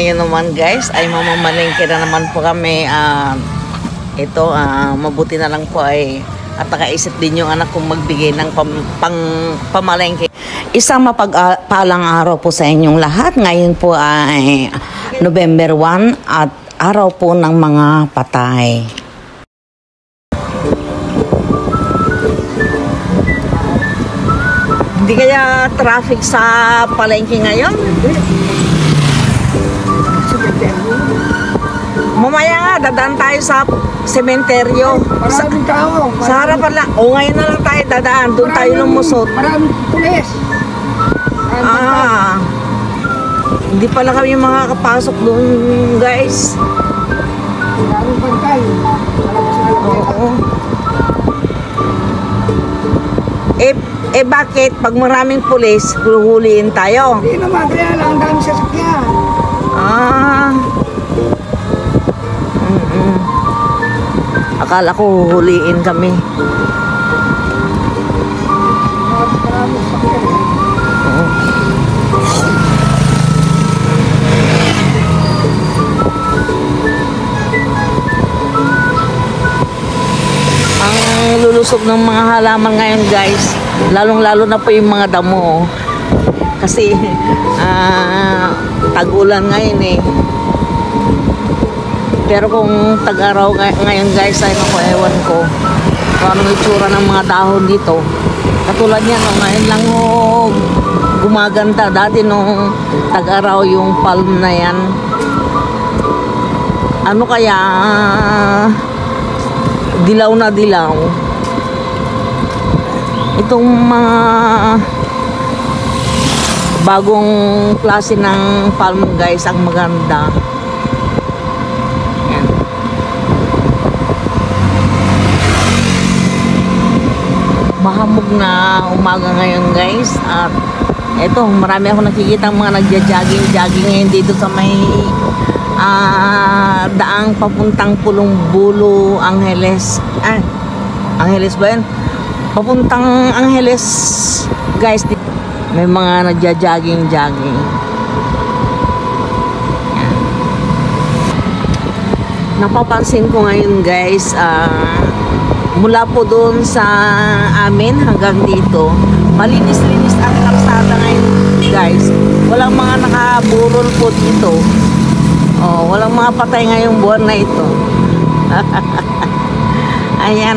ngayon naman guys ay mamamalengke na naman po kami. Mabuti na lang po ay at nakaisip din yung anak kong magbigay ng pamalengke. Isang mapagpalang araw po sa inyong lahat. Ngayon po ay November 1 at araw po ng mga patay. Hindi kaya traffic sa palengke ngayon? Mamaya nga, dadaan tayo sa sementeryo. Maraming tao. Sa harapan lang. O ngayon na lang tayo dadaan. Doon tayo lumusot. Maraming pulis. Hindi pala kami makakapasok doon, guys. Maraming bantay. Oo. Bakit? Pag maraming pulis, huhuliin tayo? Hindi naman, kaya lang ang dami sasakyan. Akala ko huhuliin kami. Maraming sasakyan. Oo. Ang lulusog ng mga halaman ngayon guys, lalong-lalo na po yung mga damo. Kasi tag-ulan ngayon eh. Pero kung tag-araw ngayon guys, ay naku, ewan ko kung anong itsura ng mga dahon dito. Katulad yan, ngayon lang gumaganda. Dati nung tag-araw yung palm na yan. Ano kaya dilaw na dilaw. Itong mga bagong klase ng palm guys, ang maganda. Yan. Mahamog na umaga ngayon guys. At eto, marami ako nakikita mga nagja-jogging ngayon dito sa may daang papuntang Pulong Bulo, Angeles. Angeles ba yan? Papuntang Angeles guys, may mga nagja-jogging. Napapansin ko ngayon guys, mula po doon sa amin hanggang dito, malinis-linis ang kalsada ngayon guys. Walang mga nakaburol po dito. Walang mga patay ngayong buwan na ito. Ayan,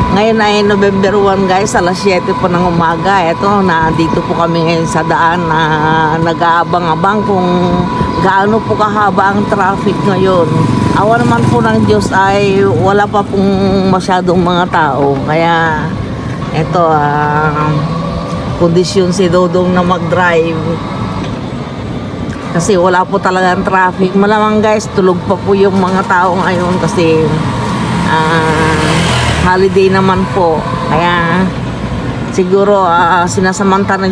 ngayon ay November 1 guys, alas 7 po ng umaga. Ito, dito po kami ngayon sa daan na nag-aabang-abang kung gaano po kahaba ang traffic ngayon. Awa naman po ng Diyos ay wala pa pong masyadong mga tao. Kaya ito, kondisyon si Dodong na mag-drive. Kasi wala po talagang traffic. Malamang guys, tulog pa po yung mga tao ngayon kasi holiday naman po. Kaya siguro sinasamantala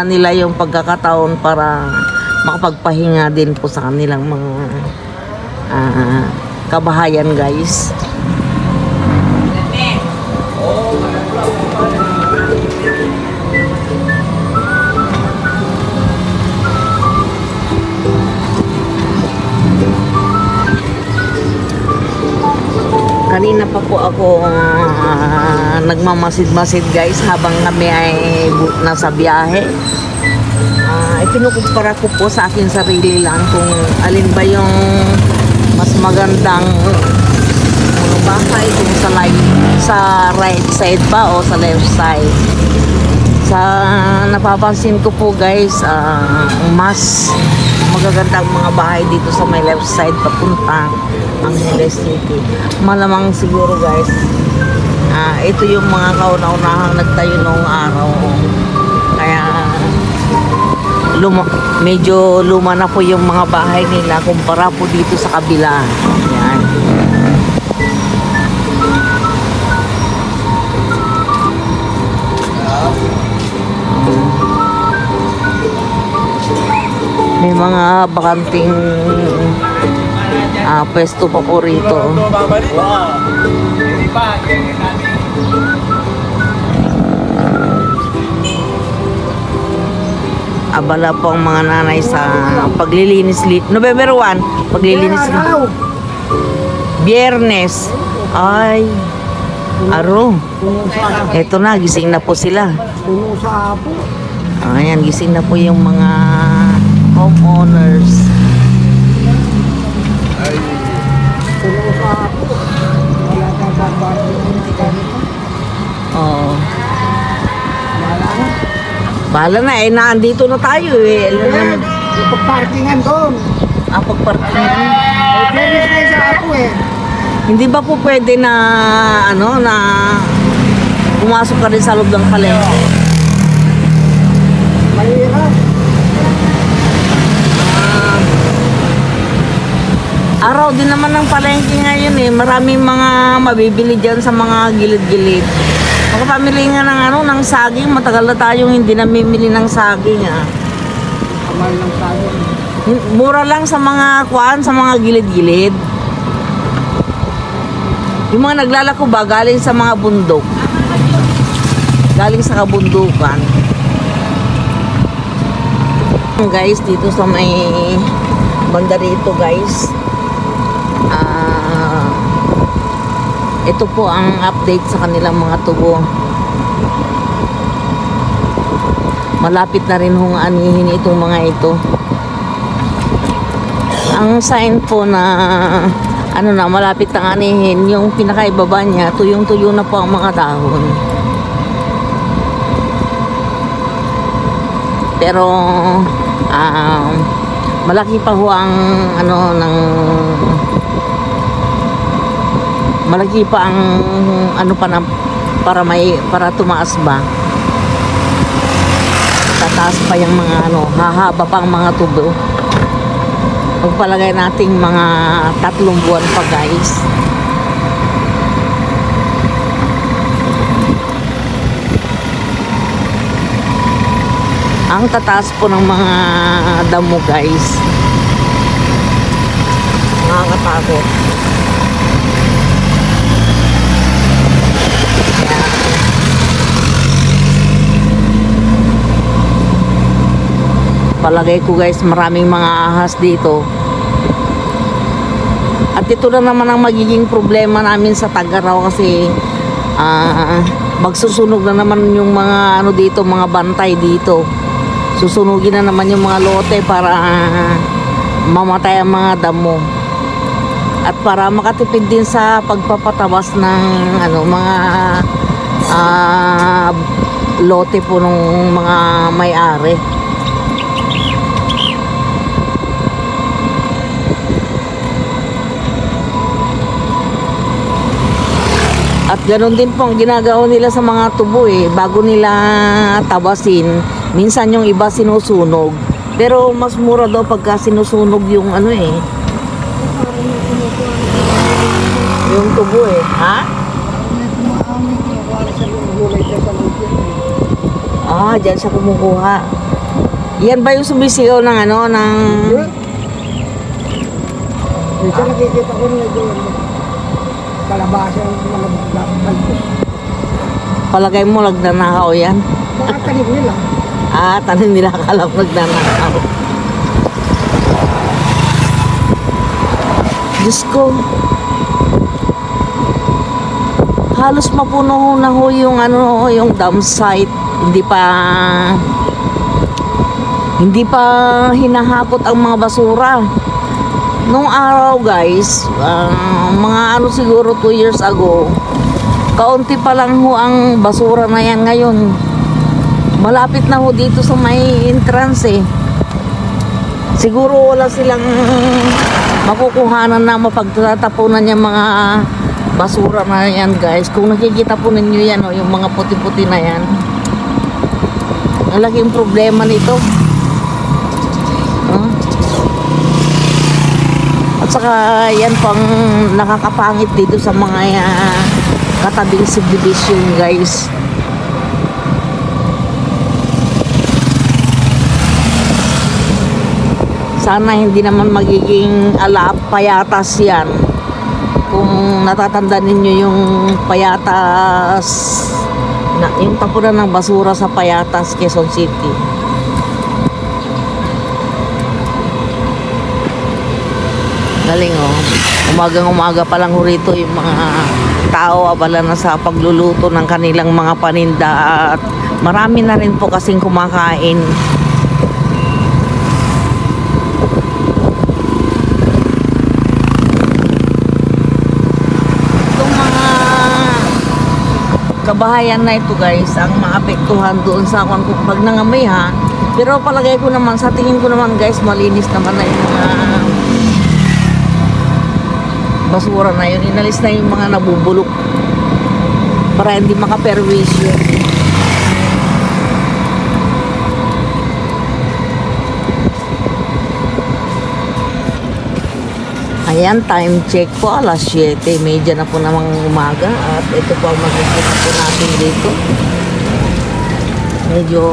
nila yung pagkakataon para makapagpahinga din po sa kanilang mga kabahayan guys. Kanina pa po ako nagmamasid-masid guys habang kami ay nasa biyahe. Ikinukumpara ko po sa akin sarili lang kung alin ba yung mas magandang bahay, kung sa right side ba o sa left side. Sa napapansin ko po guys, mas magagandang mga bahay dito sa may left side papuntang Angeles City. Malamang siguro guys, ito yung mga kauna-unahang nagtayo noong araw. Kaya medyo luma na po yung mga bahay nila kumpara po dito sa kabila. Yan. May mga bakanting pwesto pa po rito. abala po ang mga nanay sa paglilinis. November 1, paglilinis. Araw. Biyernes. Ay, aro. Puno sa Eto na, gising na po sila. puno sa apo. Ayan, gising na po yung mga homeowners. Puno sa apo. Wala kang babae. Oo. Wala na. Bahala na, naandito na tayo eh. Alam naman, Ipag-parkingan doon. pagparking. Fairness na sa apo eh. Hindi ba po pwede na, na pumasok ka rin sa loob ng palengke? Mahirap. Araw din naman ng palengke ngayon eh. Maraming mga mabibili dyan sa mga gilid-gilid. Pagpamili nga ng saging, matagal na tayong hindi namimili ng saging ah. Kamal ng saging. Mura lang sa mga sa mga gilid-gilid. Yung mga naglalako ba, galing sa mga bundok. Galing sa kabundukan. Guys, dito sa may banda rito guys. Ito po ang update sa kanilang mga tubo. Malapit na rin hong anihin itong mga ito. Ang sign po na malapit na anihin, yung pinakaibaba niya, tuyong-tuyo na po ang mga dahon. Pero malaki pa ho ang malaki pa ang para tumaas ba. Tataas pa yung mga hahaba pa ang mga tubo. Pagpalagay nating mga 3 buwan pa guys. Ang tataas po ng mga damo guys. Nakakatakot. Palagay ko guys, maraming mga ahas dito. At ito na naman ang magiging problema namin sa Tagaraw kasi magsusunog na naman yung mga dito, mga bantay dito. Susunugin na naman yung mga lote para mamatay ang mga damo. At para makatipid din sa pagpapatabas ng mga lote po ng mga may-ari. At ganoon din po ang ginagawa nila sa mga tubo eh. Bago nila tabasin, minsan yung iba sinusunog. Pero mas mura daw pagka sinusunog yung yung tubo eh. Ha? Dyan siya kumukuha. Yan ba yung sumisigaw ng ng... Minsan nakikita ko nila doon. Kalabasa yung mga nagpalpos. Palagay mo nagnanakaw yan? Baka tanim nila. Tanim nila akala ko nagnanakaw. Diyos ko. Halos mapuno na ho yung yung dam site. Hindi pa hinahakot ang mga basura. Nung araw guys, mga siguro 2 years ago, kaunti pa lang ho ang basura na yan ngayon. Malapit na ho dito sa may entrance eh. Siguro wala silang makukuhanan na mapagtatapunan yung mga basura na yan guys. Kung nakikita po ninyo yan, yung mga puti-puti na yan. Ang laking problema nito. Saka yan pang nakakapangit dito sa mga katabing subdivision guys. Sana hindi naman magiging payatas yan. Kung natatanda ninyo yung payatas, yung tapunan ng basura sa Payatas, Quezon City. Galing oh. Umagang-umaga pa lang ho rito yung mga tao abala na sa pagluluto ng kanilang mga paninda at marami na rin po kasing kumakain. Itong mga kabahayan na ito guys, ang maapektuhan doon sa pag nangamoy ha. Pero palagay ko naman, sa tingin ko naman guys, malinis naman na yung mga basura na yun. Inalis na yung mga nabubulok para hindi makaperwisyo. Ayan, time check po, alas 7:30 na po namang umaga at ito po ang magkikita po natin dito. Medyo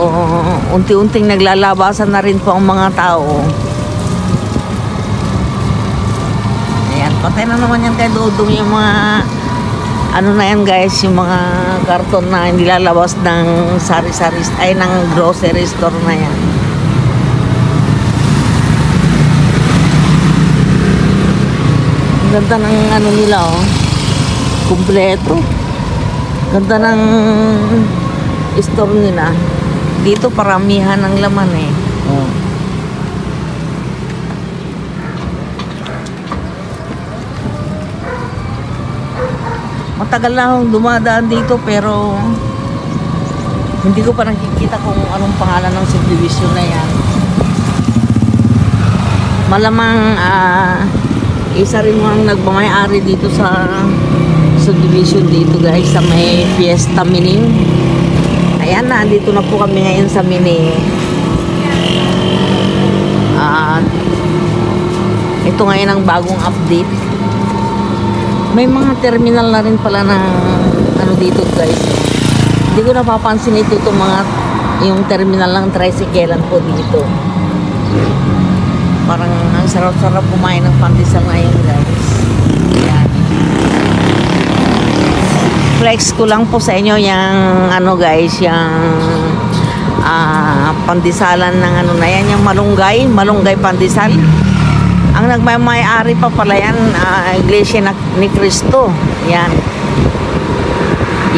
unti-unting naglalabasan na rin po ang mga tao. Ayan, patay na naman yan kay Dodong yung mga ano na yan guys, yung mga karton na hindi lalabas ng sari-sari ay ng grocery store na yan. Ang ganda ng ano nila oh, kumpleto. Ganda ng store nila. Dito paramihan ng laman eh. Oh. Matagal na akong dumadaan dito pero hindi ko pa nakikita kung anong pangalan ng subdivision na yan. Malamang isa rin mo ang nagmamay-ari dito sa subdivision dito guys sa may Fiesta Mining. Ayan na, dito na po kami ngayon sa Mini. At ito ngayon ang bagong update. May mga terminal na rin pala ng ano dito guys. Hindi ko napapansin ito itong mga yung terminal ng tricyclean po dito. Parang ang sarap-sarap kumain ng pandesal ngayon guys. Ayan. Flex ko lang po sa inyo yung ano guys, yung pandesalan ng ano na yan, yung malunggay pandesal. Ang nagmamay-ari pa pala yan, Iglesia ni Cristo. Yan.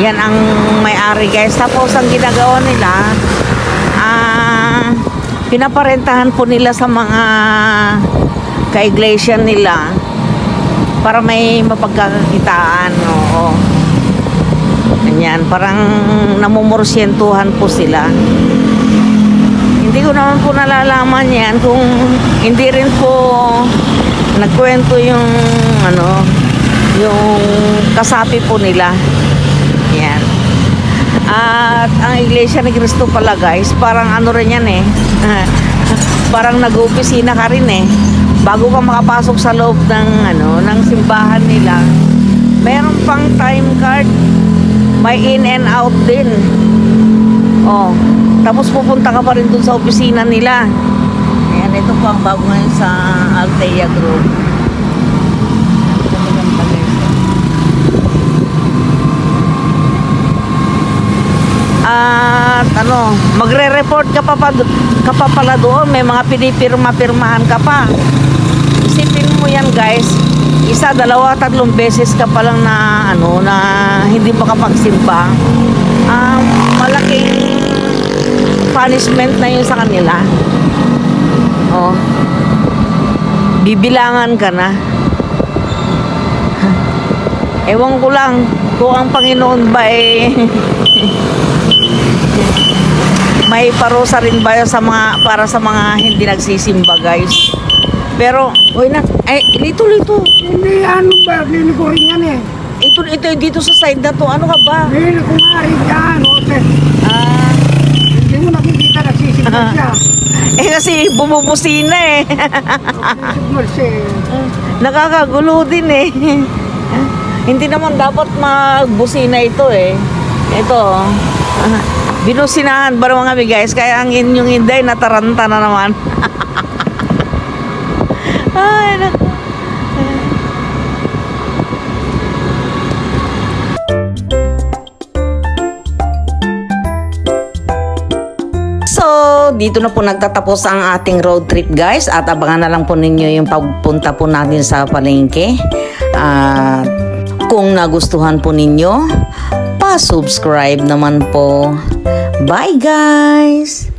Yan ang may-ari guys. Tapos ang ginagawa nila, pinaparentahan po nila sa mga ka-iglesia nila para may mapagkakitaan. Oo. Ganyan, parang namumorsiyentuhan po sila. Hindi ko naman po nalalaman yan kung hindi rin po nagkwento yung ano, yung kasapi po nila. Yan. At ang Iglesia ni Cristo pala guys, parang ano rin yan eh. Parang nag-opisina ka rin eh. Bago ka makapasok sa loob ng ano, ng simbahan nila, meron pang time card. May in and out din. Oh, tapos pupunta ka pa rin dun sa opisina nila. Ayan, ito po ang bago ngayon sa Altea Group. At ano, magre-report ka pa pala doon. May mga pinipirma-pirmahan ka pa. Isipin mo yan guys, isa, dalawa, tatlong beses ka pa lang na ano, na hindi makapagsimba. Malaking punishment na yun sa kanila. Oh, bibilangan ka na. Ewan ko lang kung ang Panginoon ba eh may parusa rin ba sa mga, para sa mga hindi nagsisimba guys. Pero, uy na, ay, lito. Hindi, ano ba? Lili ko rin yan eh. Ito, dito sa side na to, ano ka ba? Lili ko nga rin yan, ote. Hindi mo nakikita, nagsisimba siya. Eh kasi bumubusina eh. Signal siya eh. Nakakagulo din eh. Hindi naman dapat magbusina ito eh. Ito, binusinahan ba naman kami guys, kaya ang inyong inday nataranta na naman. Ay, naku. So, So, dito na po nagtatapos ang ating road trip guys at abangan na lang po ninyo yung pagpunta po natin sa palengke. Kung nagustuhan po ninyo, pa-subscribe naman po. Bye guys!